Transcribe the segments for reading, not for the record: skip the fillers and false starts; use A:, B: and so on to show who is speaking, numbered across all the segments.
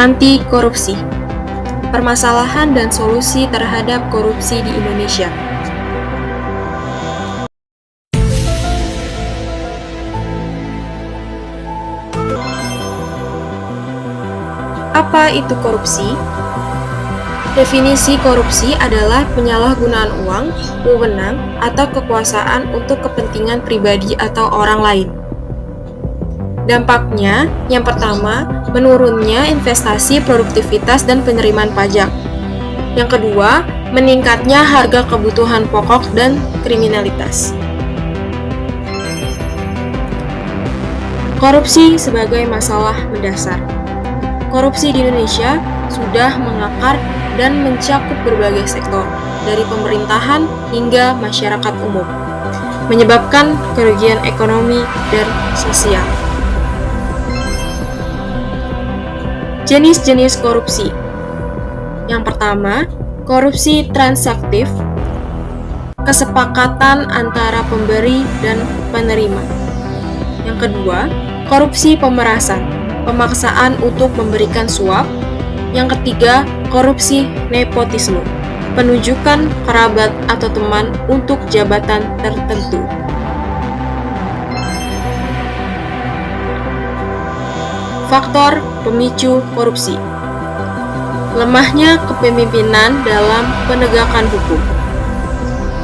A: Anti korupsi. Permasalahan dan solusi terhadap korupsi di Indonesia. Apa itu korupsi? Definisi korupsi adalah penyalahgunaan uang, wewenang, atau kekuasaan untuk kepentingan pribadi atau orang lain. Dampaknya, yang pertama, menurunnya investasi, produktivitas, dan penerimaan pajak. Yang kedua, meningkatnya harga kebutuhan pokok dan kriminalitas. Korupsi sebagai masalah mendasar. Korupsi di Indonesia sudah mengakar dan mencakup berbagai sektor, dari pemerintahan hingga masyarakat umum, menyebabkan kerugian ekonomi dan sosial. Jenis-jenis korupsi. Yang pertama, korupsi transaktif, kesepakatan antara pemberi dan penerima. Yang kedua, korupsi pemerasan, pemaksaan untuk memberikan suap. Yang ketiga, korupsi nepotisme, penunjukan kerabat atau teman untuk jabatan tertentu. Faktor pemicu korupsi. Lemahnya kepemimpinan dalam penegakan hukum.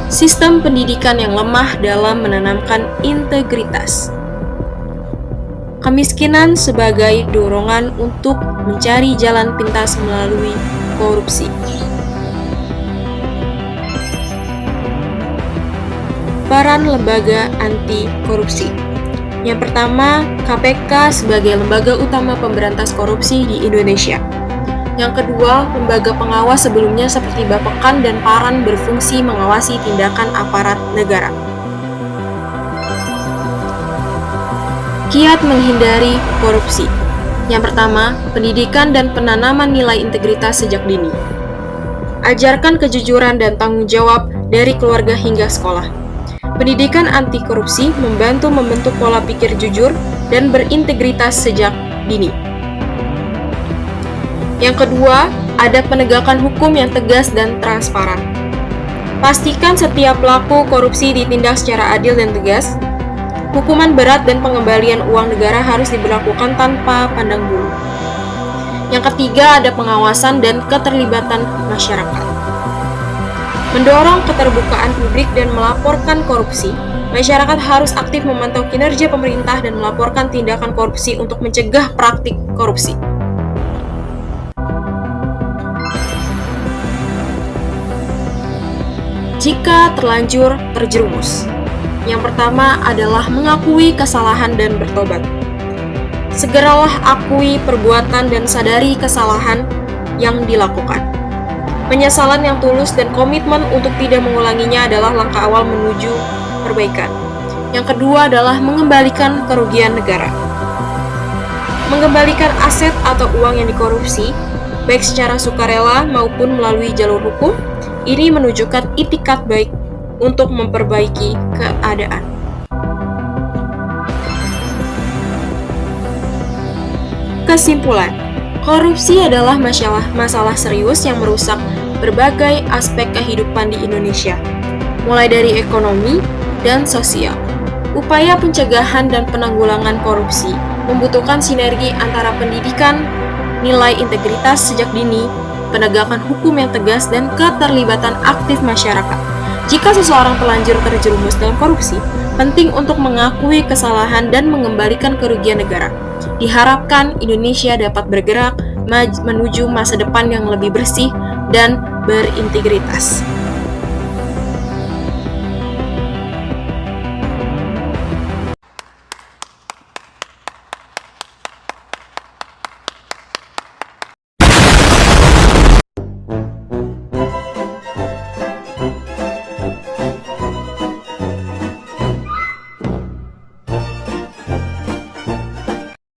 A: Sistem pendidikan yang lemah dalam menanamkan integritas. Kemiskinan sebagai dorongan untuk mencari jalan pintas melalui korupsi. Peran lembaga anti korupsi. Yang pertama, KPK sebagai lembaga utama pemberantas korupsi di Indonesia. Yang kedua, lembaga pengawas sebelumnya seperti Bappekan dan Paran berfungsi mengawasi tindakan aparat negara. Kiat menghindari korupsi. Yang pertama, pendidikan dan penanaman nilai integritas sejak dini. Ajarkan kejujuran dan tanggung jawab dari keluarga hingga sekolah. Pendidikan anti korupsi membantu membentuk pola pikir jujur dan berintegritas sejak dini. Yang kedua, ada penegakan hukum yang tegas dan transparan. Pastikan setiap pelaku korupsi ditindak secara adil dan tegas. Hukuman berat dan pengembalian uang negara harus diberlakukan tanpa pandang bulu. Yang ketiga, ada pengawasan dan keterlibatan masyarakat. Mendorong keterbukaan publik dan melaporkan korupsi, masyarakat harus aktif memantau kinerja pemerintah dan melaporkan tindakan korupsi untuk mencegah praktik korupsi. Jika terlanjur terjerumus. Yang pertama adalah mengakui kesalahan dan bertobat. Segeralah akui perbuatan dan sadari kesalahan yang dilakukan. Penyesalan yang tulus dan komitmen untuk tidak mengulanginya adalah langkah awal menuju perbaikan. Yang kedua adalah mengembalikan kerugian negara. Mengembalikan aset atau uang yang dikorupsi, baik secara sukarela maupun melalui jalur hukum, ini menunjukkan itikat baik untuk memperbaiki keadaan. Kesimpulan, korupsi adalah masalah serius yang merusak berbagai aspek kehidupan di Indonesia, mulai dari ekonomi dan sosial. Upaya pencegahan dan penanggulangan korupsi membutuhkan sinergi antara pendidikan, nilai integritas sejak dini, penegakan hukum yang tegas, dan keterlibatan aktif masyarakat. Jika seseorang terlanjur terjerumus dalam korupsi, penting untuk mengakui kesalahan dan mengembalikan kerugian negara. Diharapkan Indonesia dapat bergerak menuju masa depan yang lebih bersih dan berintegritas.